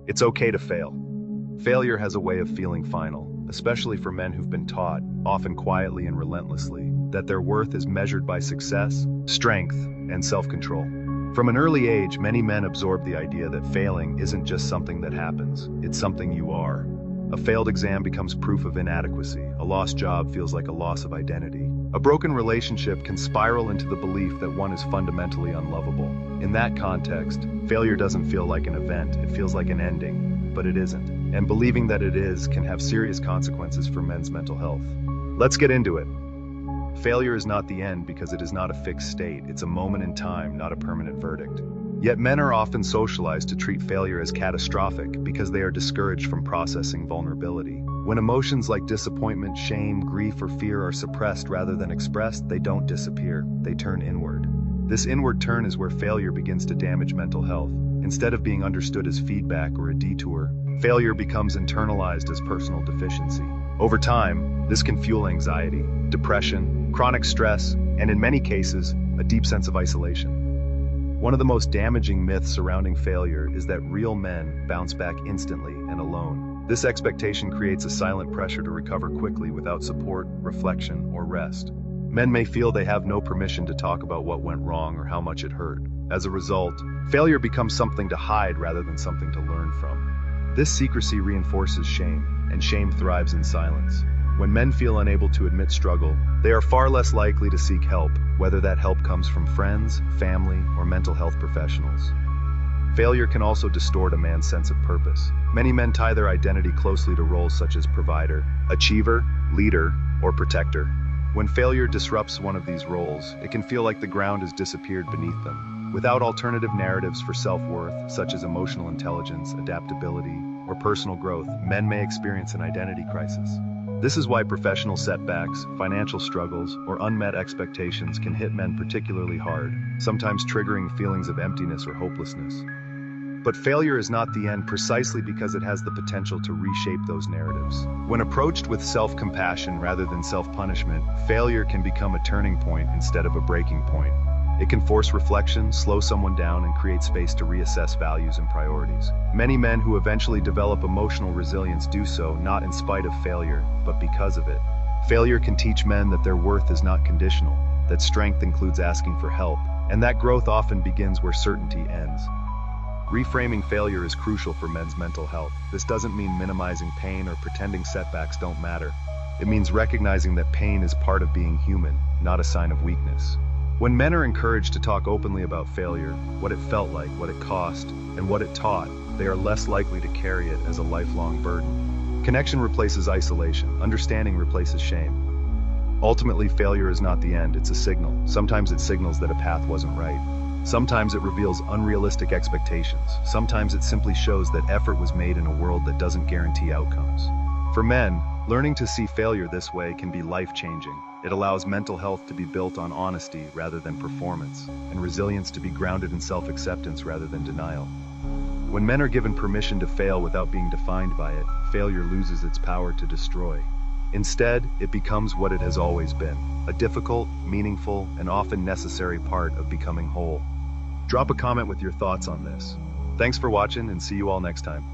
It's okay to fail. Failure has a way of feeling final, especially for men who've been taught, often quietly and relentlessly, that their worth is measured by success, strength, and self-control. From an early age, many men absorb the idea that failing isn't just something that happens, it's something you are. A failed exam becomes proof of inadequacy. A lost job feels like a loss of identity. A broken relationship can spiral into the belief that one is fundamentally unlovable. In that context, failure doesn't feel like an event, it feels like an ending, but it isn't. And believing that it is can have serious consequences for men's mental health. Let's get into it. Failure is not the end because it is not a fixed state. It's a moment in time, not a permanent verdict. Yet men are often socialized to treat failure as catastrophic because they are discouraged from processing vulnerability. When emotions like disappointment, shame, grief, or fear are suppressed rather than expressed, they don't disappear, they turn inward. This inward turn is where failure begins to damage mental health. Instead of being understood as feedback or a detour, failure becomes internalized as personal deficiency. Over time, this can fuel anxiety, depression, chronic stress, and in many cases, a deep sense of isolation. One of the most damaging myths surrounding failure is that real men bounce back instantly and alone. This expectation creates a silent pressure to recover quickly without support, reflection, or rest. Men may feel they have no permission to talk about what went wrong or how much it hurt. As a result, failure becomes something to hide rather than something to learn from. This secrecy reinforces shame, and shame thrives in silence. When men feel unable to admit struggle, they are far less likely to seek help, whether that help comes from friends, family, or mental health professionals. Failure can also distort a man's sense of purpose. Many men tie their identity closely to roles such as provider, achiever, leader, or protector. When failure disrupts one of these roles, it can feel like the ground has disappeared beneath them. Without alternative narratives for self-worth, such as emotional intelligence, adaptability, or personal growth, men may experience an identity crisis. This is why professional setbacks, financial struggles, or unmet expectations can hit men particularly hard, sometimes triggering feelings of emptiness or hopelessness. But failure is not the end precisely because it has the potential to reshape those narratives. When approached with self-compassion rather than self-punishment, failure can become a turning point instead of a breaking point. It can force reflection, slow someone down, and create space to reassess values and priorities. Many men who eventually develop emotional resilience do so not in spite of failure, but because of it. Failure can teach men that their worth is not conditional, that strength includes asking for help, and that growth often begins where certainty ends. Reframing failure is crucial for men's mental health. This doesn't mean minimizing pain or pretending setbacks don't matter. It means recognizing that pain is part of being human, not a sign of weakness. When men are encouraged to talk openly about failure, what it felt like, what it cost, and what it taught, they are less likely to carry it as a lifelong burden. Connection replaces isolation, understanding replaces shame. Ultimately, failure is not the end, it's a signal. Sometimes it signals that a path wasn't right. Sometimes it reveals unrealistic expectations. Sometimes it simply shows that effort was made in a world that doesn't guarantee outcomes. For men, learning to see failure this way can be life-changing. It allows mental health to be built on honesty rather than performance, and resilience to be grounded in self-acceptance rather than denial. When men are given permission to fail without being defined by it, failure loses its power to destroy. Instead, it becomes what it has always been, a difficult, meaningful, and often necessary part of becoming whole. Drop a comment with your thoughts on this. Thanks for watching, and see you all next time.